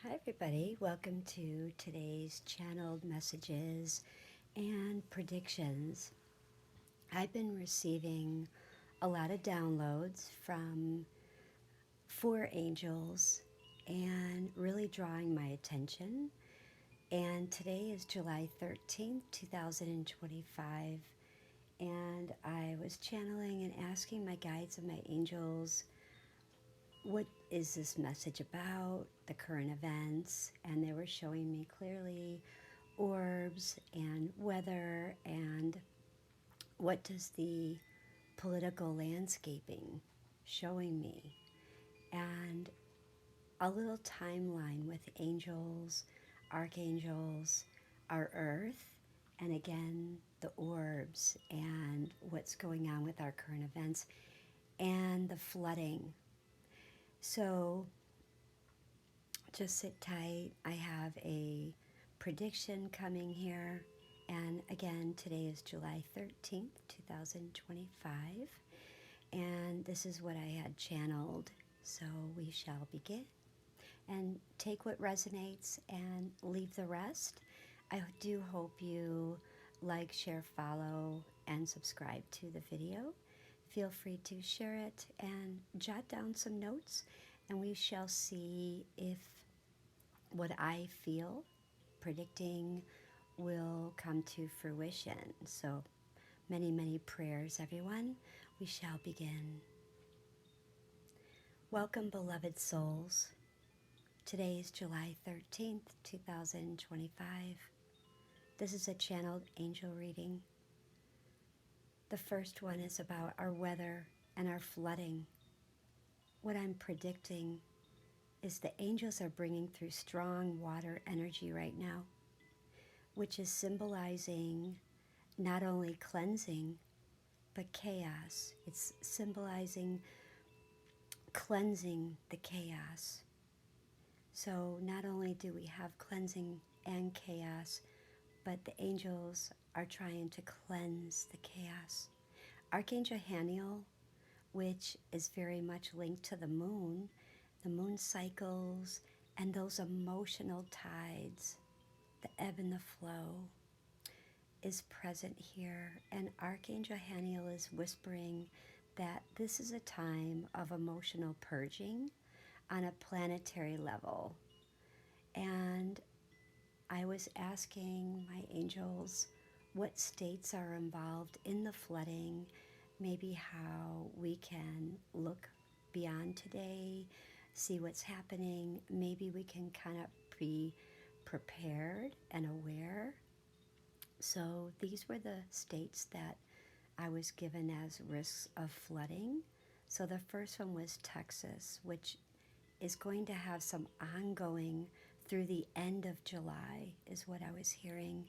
Hi everybody, welcome to today's channeled messages and predictions. I've been receiving a lot of downloads from four angels and really drawing my attention. And today is July 13th, 2025, and I was channeling and asking my guides and my angels, what is this message about, the current events, and they were showing me clearly orbs and weather and what does the political landscaping showing me, and a little timeline with angels, archangels, our earth, and again the orbs and what's going on with our current events and the flooding. So just sit tight. I have a prediction coming here. And again, today is July 13th, 2025. And this is what I had channeled. So we shall begin. And take what resonates and leave the rest. I do hope you like, share, follow, and subscribe to the video. Feel free to share it and jot down some notes, and we shall see if what I feel predicting will come to fruition. So many, many prayers, everyone. We shall begin. Welcome, beloved souls. Today is July 13th, 2025. This is a channeled angel reading. The first one is about our weather and our flooding. What I'm predicting is the angels are bringing through strong water energy right now, which is symbolizing not only cleansing, but chaos. It's symbolizing cleansing the chaos. So not only do we have cleansing and chaos, but the angels are trying to cleanse the chaos. Archangel Haniel, which is very much linked to the moon cycles, and those emotional tides, the ebb and the flow, is present here. And Archangel Haniel is whispering that this is a time of emotional purging on a planetary level. And I was asking my angels what states are involved in the flooding, maybe how we can look beyond today, see what's happening. Maybe we can kind of be prepared and aware. So these were the states that I was given as risks of flooding. So the first one was Texas, which is going to have some ongoing through the end of July, is what I was hearing.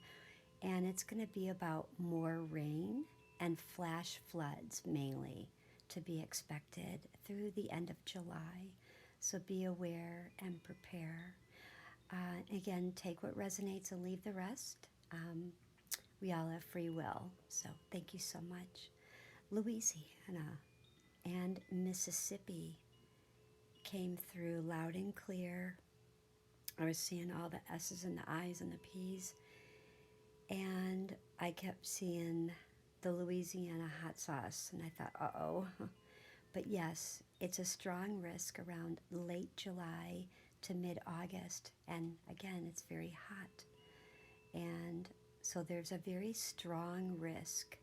And it's going to be about more rain and flash floods mainly to be expected through the end of July. So be aware and prepare. Again, take what resonates and leave the rest. We all have free will, so thank you so much. Louisiana and Mississippi came through loud and clear. I was seeing all the S's and the I's and the P's, and I kept seeing the Louisiana hot sauce, and I thought, uh-oh. But yes, it's a strong risk around late July to mid-August, and again, it's very hot. And so there's a very strong risk.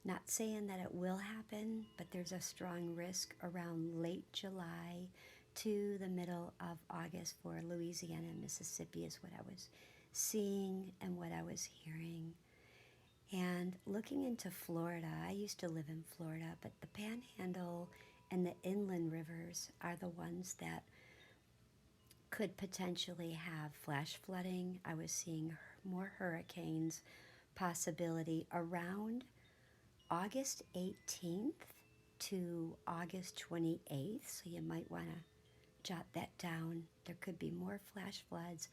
Not saying that it will happen, but there's a strong risk around late July to the middle of August for Louisiana and Mississippi is what I was seeing and what I was hearing. And looking into Florida, I used to live in Florida, but the Panhandle and the inland rivers are the ones that could potentially have flash flooding. I was seeing more hurricanes possibility around August 18th to August 28th, so you might want to jot that down. There could be more flash floods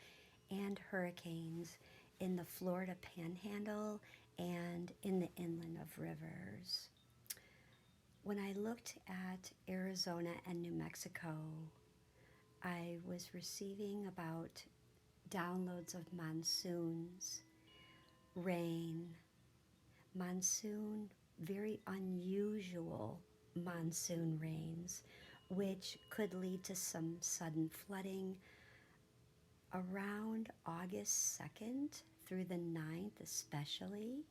and hurricanes in the Florida Panhandle and in the inland of rivers. When I looked at Arizona and New Mexico, I was receiving about downloads of monsoons, rain, monsoon, very unusual monsoon rains, which could lead to some sudden flooding around August 2nd through the 9th, especially.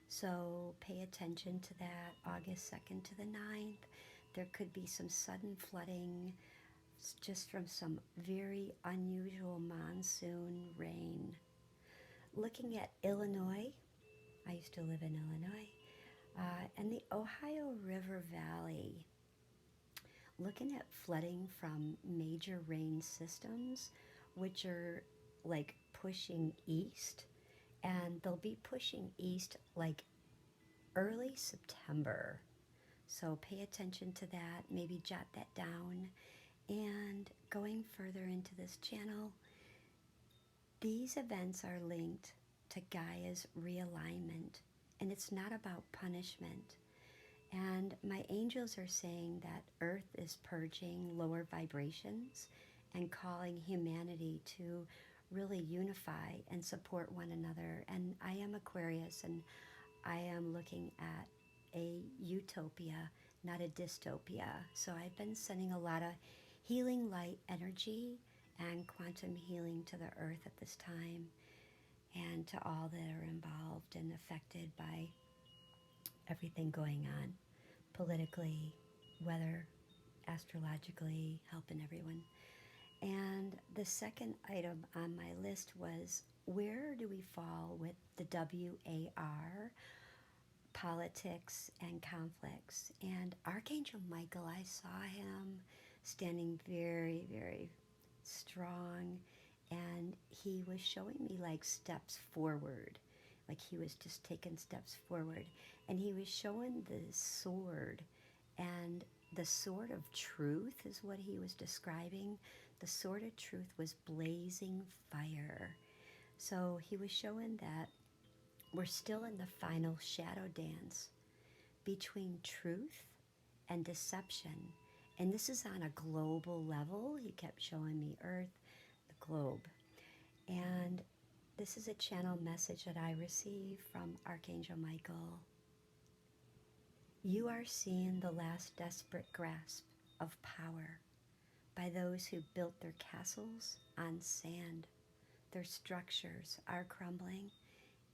So pay attention to that, August 2nd to the 9th. There could be some sudden flooding just from some very unusual monsoon rain. Looking at Illinois, I used to live in Illinois, and the Ohio River Valley, looking at flooding from major rain systems, which are like pushing east, and they'll be pushing east like early September. So pay attention to that, maybe jot that down. And going further into this channel, these events are linked to Gaia's realignment, and it's not about punishment. And my angels are saying that Earth is purging lower vibrations and calling humanity to really unify and support one another. And I am Aquarius, and I am looking at a utopia, not a dystopia. So I've been sending a lot of healing light energy and quantum healing to the earth at this time, and to all that are involved and affected by everything going on politically, weather, astrologically, helping everyone. And the second item on my list was, where do we fall with the WAR, politics and conflicts? And Archangel Michael, I saw him standing very, very strong, and he was showing me like steps forward, like he was just taking steps forward, and he was showing the sword, and the sword of truth is what he was describing. The sword of truth was blazing fire. So he was showing that we're still in the final shadow dance between truth and deception. And this is on a global level. He kept showing me Earth, the globe. And this is a channel message that I received from Archangel Michael. You are seeing the last desperate grasp of power by those who built their castles on sand. Their structures are crumbling,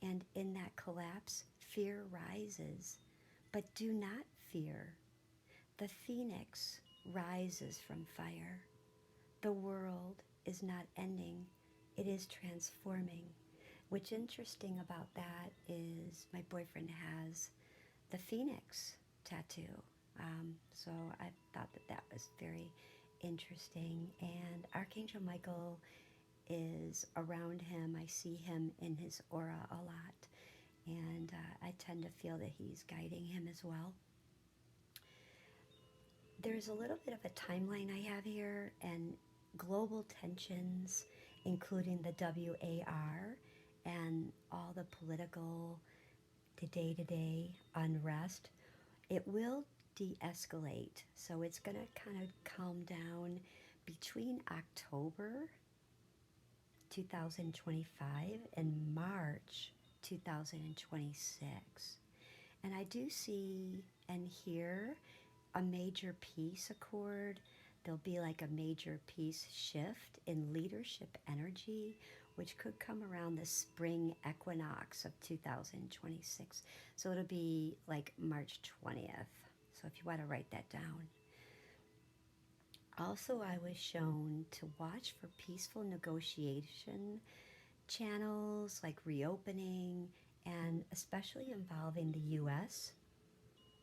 and in that collapse, fear rises. But do not fear. The phoenix rises from fire. The world is not ending, it is transforming. What's interesting about that is my boyfriend has the phoenix tattoo. So I thought that that was very interesting. And Archangel Michael is around him. I see him in his aura a lot. And I tend to feel that he's guiding him as well. There's a little bit of a timeline I have here, and global tensions, including the WAR and all the political, the day-to-day unrest, it will de-escalate. So it's going to kind of calm down between October 2025 and March 2026. And I do see and hear a major peace accord. There'll be like a major peace shift in leadership energy, which could come around the spring equinox of 2026. So it'll be like March 20th. So if you want to write that down. Also, I was shown to watch for peaceful negotiation channels like reopening, and especially involving the US,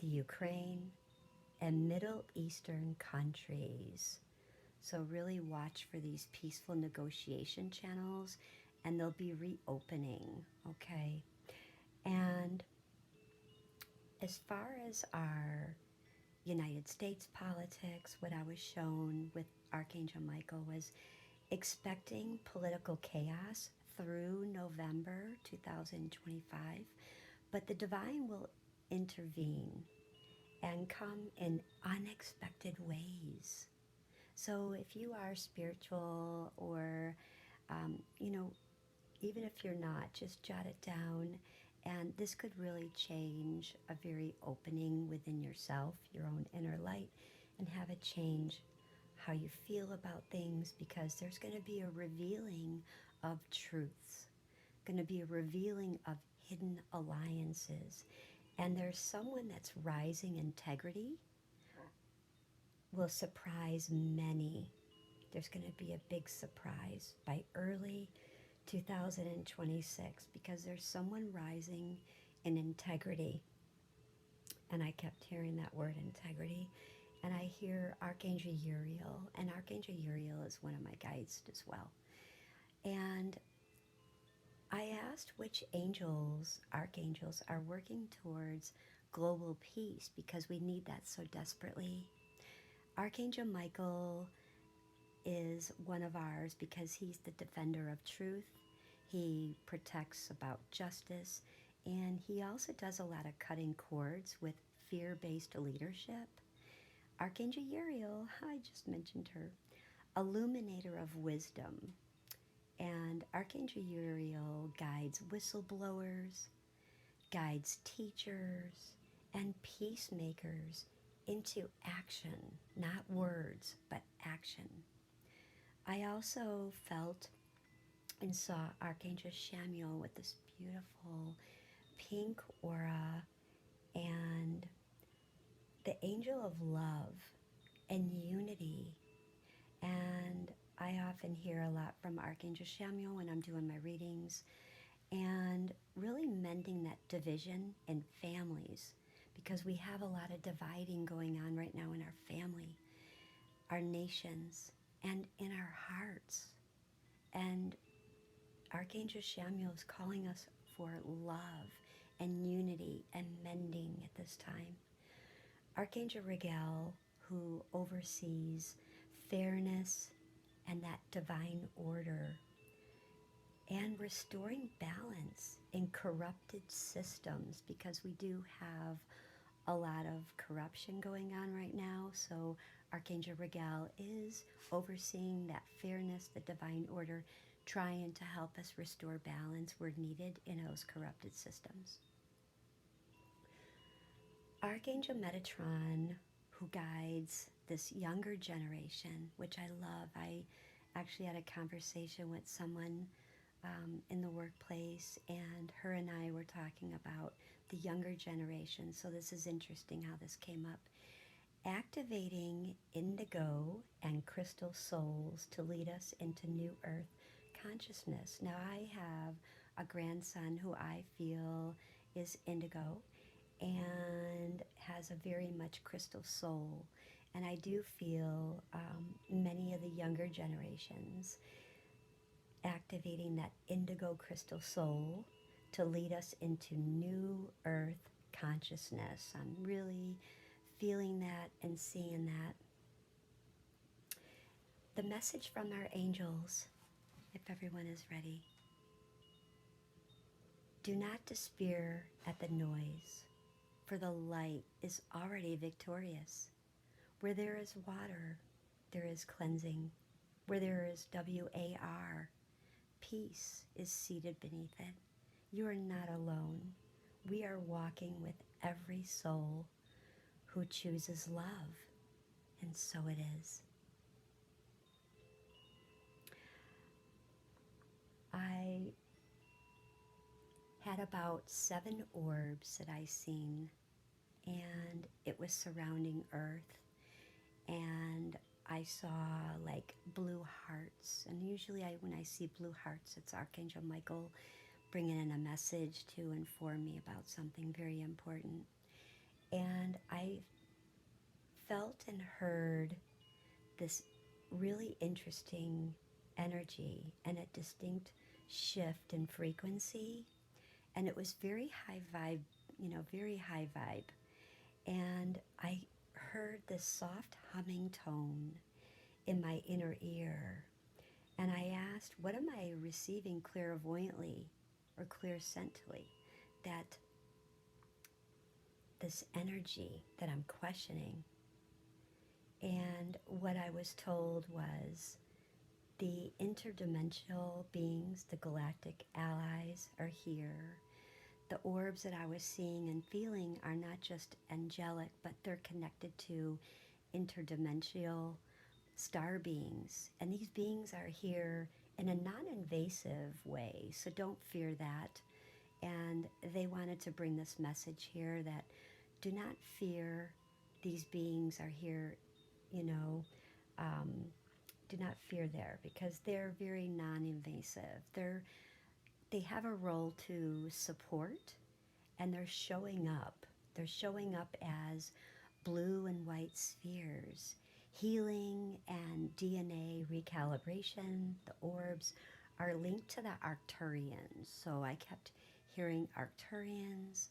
the Ukraine, and Middle Eastern countries. So really watch for these peaceful negotiation channels, and they'll be reopening, okay? And as far as our United States politics, what I was shown with Archangel Michael was expecting political chaos through November 2025, but the divine will intervene and come in unexpected ways. So if you are spiritual or, you know, even if you're not, just jot it down. And this could really change a very opening within yourself, your own inner light, and have it change how you feel about things, because there's going to be a revealing of truths, going to be a revealing of hidden alliances. And there's someone that's rising integrity will surprise many. There's going to be a big surprise by early 2026, because there's someone rising in integrity. And I kept hearing that word integrity. And I hear Archangel Uriel, and Archangel Uriel is one of my guides as well. And I asked which angels, archangels, are working towards global peace, because we need that so desperately. Archangel Michael is one of ours because he's the defender of truth. He protects about justice, and he also does a lot of cutting cords with fear-based leadership. Archangel Uriel, I just mentioned her, illuminator of wisdom. And Archangel Uriel guides whistleblowers, guides teachers, and peacemakers into action, not words, but action. I also felt and saw Archangel Chamuel with this beautiful pink aura and the angel of love and unity. And I often hear a lot from Archangel Chamuel when I'm doing my readings, and really mending that division in families, because we have a lot of dividing going on right now in our family, our nations, and in our hearts. And Archangel Chamuel is calling us for love and unity and mending at this time. Archangel Rigel, who oversees fairness and that divine order, and restoring balance in corrupted systems, because we do have a lot of corruption going on right now. So Archangel Rigel is overseeing that fairness, the divine order, trying to help us restore balance where needed in those corrupted systems. Archangel Metatron, who guides this younger generation, which I love. I actually had a conversation with someone in the workplace, and her and I were talking about the younger generation. So this is interesting how this came up. Activating indigo and crystal souls to lead us into new earth consciousness. Now, I have a grandson who I feel is indigo and has a very much crystal soul. And I do feel many of the younger generations activating that indigo crystal soul to lead us into new earth consciousness. I'm really feeling that and seeing that. The message from our angels, if everyone is ready. Do not despair at the noise, for the light is already victorious. Where there is water, there is cleansing. Where there is WAR, peace is seated beneath it. You are not alone. We are walking with every soul who chooses love, and so it is. I had about 7 orbs that I seen, and it was surrounding Earth, and I saw like blue hearts. And usually when I see blue hearts, it's Archangel Michael bringing in a message to inform me about something very important. And I felt and heard this really interesting energy and a distinct shift in frequency. And it was very high vibe, very high vibe. And I heard this soft humming tone in my inner ear. And I asked, what am I receiving clairvoyantly or clairsentiently? That this energy that I'm questioning And what I was told was the interdimensional beings, the Galactic Allies, are here. The orbs that I was seeing and feeling are not just angelic, but they're connected to interdimensional star beings. And these beings are here in a non invasive way, so don't fear that. And they wanted to bring this message here that do not fear. These beings are here, you know, um, do not fear there because they're very non-invasive. They have a role to support, and they're showing up. They're showing up as blue and white spheres, healing and DNA recalibration. The orbs are linked to the Arcturians, so I kept hearing Arcturians,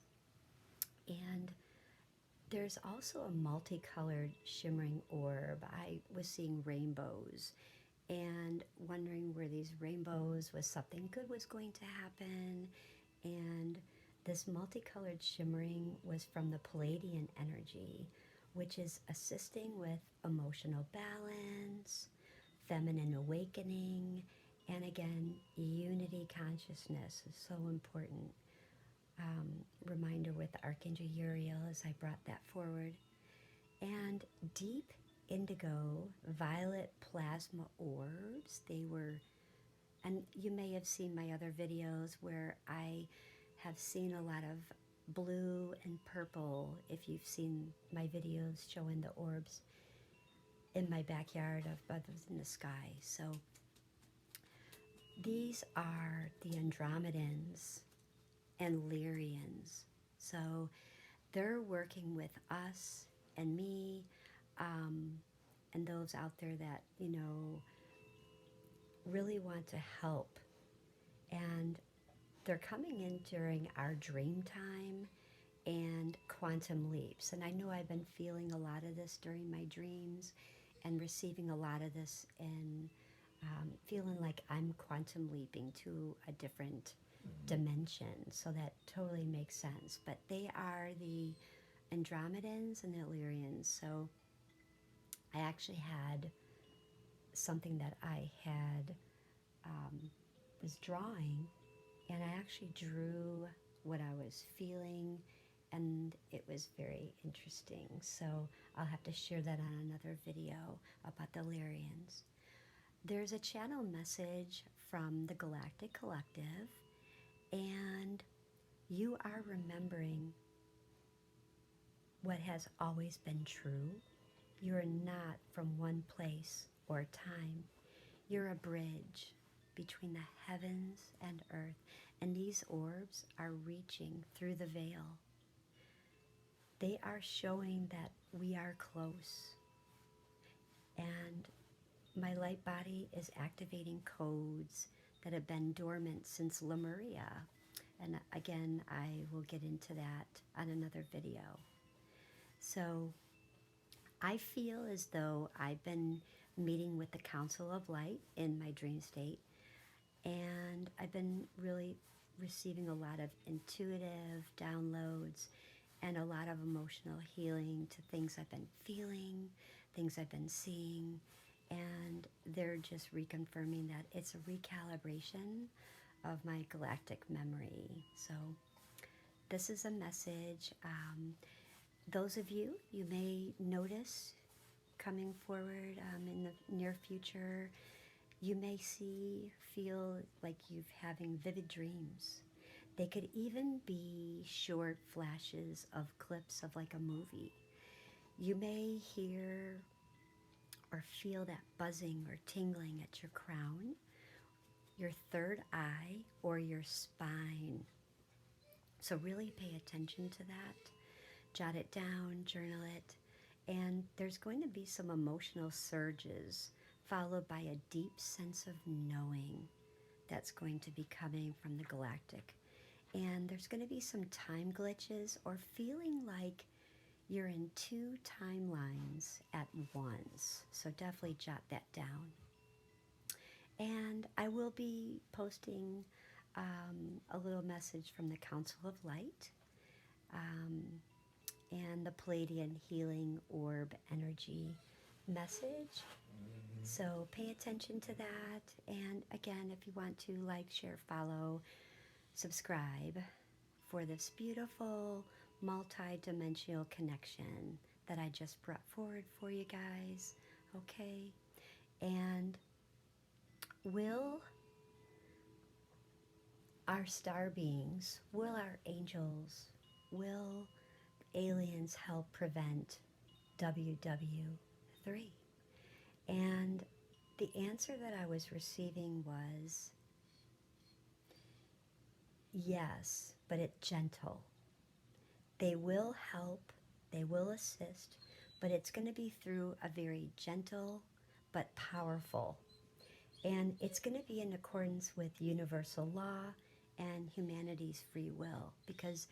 and there's also a multicolored shimmering orb. I was seeing rainbows and wondering where these rainbows was something good was going to happen. And this multicolored shimmering was from the Palladian energy, which is assisting with emotional balance, feminine awakening, and again, unity consciousness is so important. Reminder with Archangel Uriel as I brought that forward. And deep indigo violet plasma orbs. They were, and you may have seen my other videos where I have seen a lot of blue and purple if you've seen my videos showing the orbs in my backyard of others in the sky. So these are the Andromedans and Lyrians. So they're working with us and me, um, and those out there that, really want to help. And they're coming in during our dream time and quantum leaps. And I know I've been feeling a lot of this during my dreams and receiving a lot of this in feeling like I'm quantum leaping to a different dimension. So that totally makes sense. But they are the Andromedans and the Illyrians. So I actually had something that I had was drawing, and I actually drew what I was feeling, and it was very interesting. So I'll have to share that on another video about the Lyrians. There's a channel message from the Galactic Collective, and you are remembering what has always been true. You're not from one place or time. You're a bridge between the heavens and earth, and these orbs are reaching through the veil. They are showing that we are close, and my light body is activating codes that have been dormant since Lemuria. And again, I will get into that on another video. So I feel as though I've been meeting with the Council of Light in my dream state, and I've been really receiving a lot of intuitive downloads and a lot of emotional healing to things I've been feeling, things I've been seeing, and they're just reconfirming that it's a recalibration of my galactic memory. So this is a message. Those of you, you may notice coming forward in the near future, you may feel like you're having vivid dreams. They could even be short flashes of clips of like a movie. You may hear or feel that buzzing or tingling at your crown, your third eye, or your spine. So really pay attention to that. Jot it down, journal it, and there's going to be some emotional surges followed by a deep sense of knowing that's going to be coming from the galactic. And there's going to be some time glitches or feeling like you're in two timelines at once. So definitely jot that down. And I will be posting a little message from the Council of Light and the Palladian Healing Orb Energy message. So pay attention to that. And again, if you want to like, share, follow, subscribe for this beautiful multi-dimensional connection that I just brought forward for you guys. Okay? And will our star beings, will our angels, will aliens help prevent WW3? And the answer that I was receiving was yes, but it's gentle. They will help, they will assist, but it's going to be through a very gentle but powerful. And it's going to be in accordance with universal law and humanity's free will, because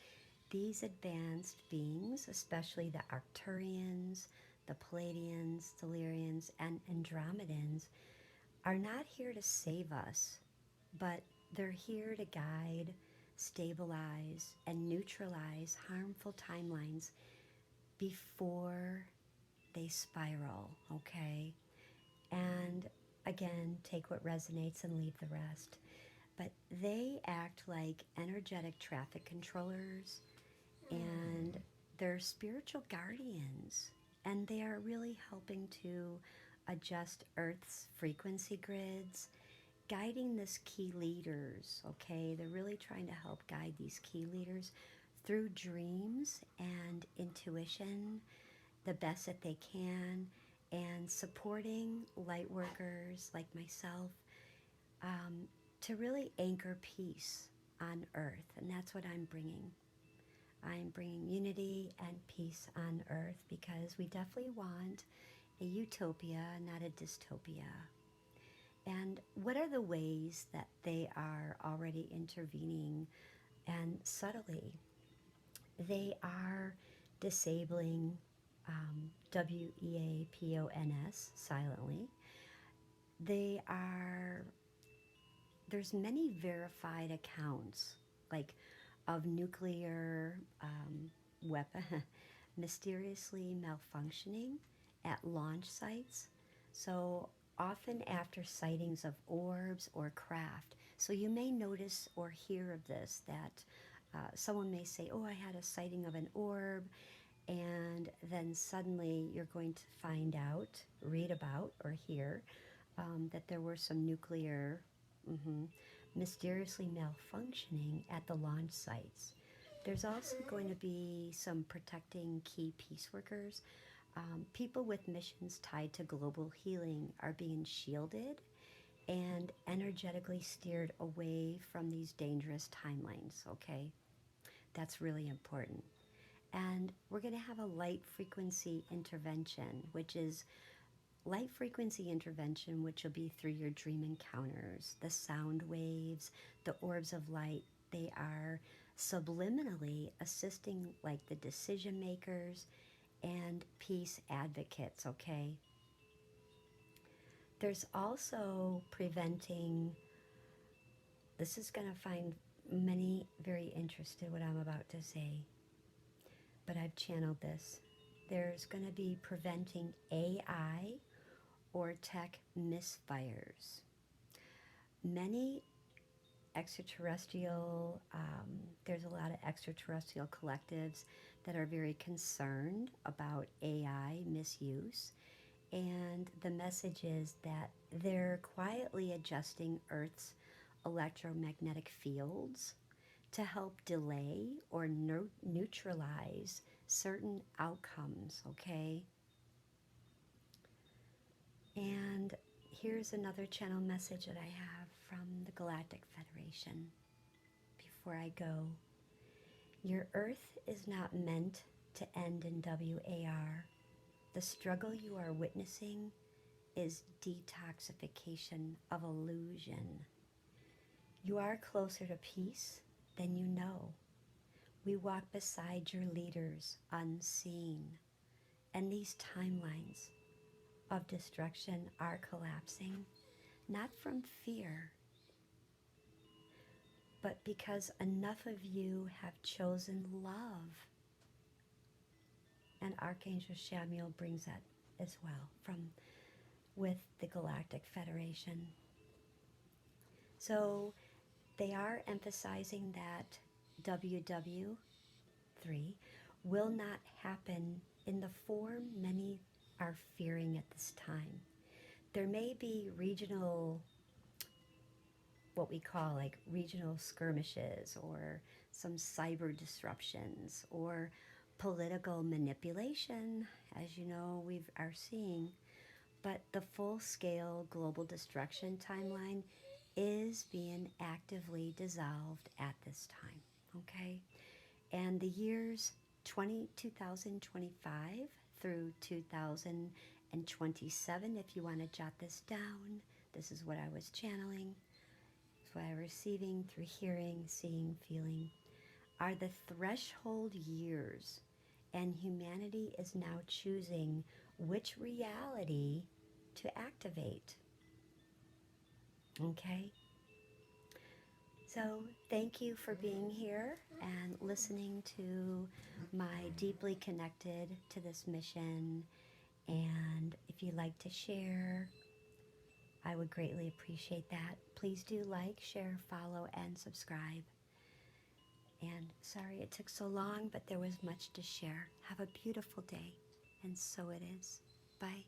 these advanced beings, especially the Arcturians, the Palladians, Tellurians, and Andromedans, are not here to save us, but they're here to guide, stabilize, and neutralize harmful timelines before they spiral, okay? And again, take what resonates and leave the rest. But they act like energetic traffic controllers, and they're spiritual guardians, and they are really helping to adjust Earth's frequency grids, guiding this key leaders, okay? They're really trying to help guide these key leaders through dreams and intuition the best that they can, and supporting light workers like myself, to really anchor peace on Earth. And that's what I'm bringing. I'm bringing unity and peace on Earth, because we definitely want a utopia, not a dystopia. And what are the ways that they are already intervening? And subtly, they are disabling WEAPONS silently. They are, there's many verified accounts, like of nuclear weapon mysteriously malfunctioning at launch sites. So often after sightings of orbs or craft. So you may notice or hear of this, that someone may say, oh, I had a sighting of an orb, and then suddenly you're going to find out, read about, or hear that there were some nuclear mysteriously malfunctioning at the launch sites. There's also going to be some protecting key peace workers. People with missions tied to global healing are being shielded and energetically steered away from these dangerous timelines, okay? That's really important. And we're going to have a light frequency intervention, which is light frequency intervention, which will be through your dream encounters, the sound waves, the orbs of light. They are subliminally assisting like the decision makers and peace advocates, okay? There's also preventing, this is going to find many very interested what I'm about to say, but I've channeled this. There's going to be preventing AI or tech misfires. Many extraterrestrial, there's a lot of extraterrestrial collectives that are very concerned about AI misuse. And the message is that they're quietly adjusting Earth's electromagnetic fields to help delay or neutralize certain outcomes, okay? And here's another channel message that I have from the Galactic Federation before I go. Your Earth is not meant to end in WAR. The struggle you are witnessing is detoxification of illusion. You are closer to peace than you know. We walk beside your leaders unseen, and these timelines of destruction are collapsing, not from fear, but because enough of you have chosen love. And Archangel Shamiel brings that as well from with the Galactic Federation. So they are emphasizing that WW3 will not happen in the form many are fearing at this time. There may be regional, what we call like regional skirmishes, or some cyber disruptions, or political manipulation, as you know, we are seeing. But the full scale global destruction timeline is being actively dissolved at this time, okay? And the years 2025 through 2027, if you want to jot this down, this is what I was channeling, it's what I was receiving through hearing, seeing, feeling, are the threshold years. And humanity is now choosing which reality to activate. Okay? So, thank you for being here and listening to my deeply connected to this mission. And if you'd like to share, I would greatly appreciate that. Please do like, share, follow, and subscribe. And sorry it took so long, but there was much to share. Have a beautiful day. And so it is. Bye.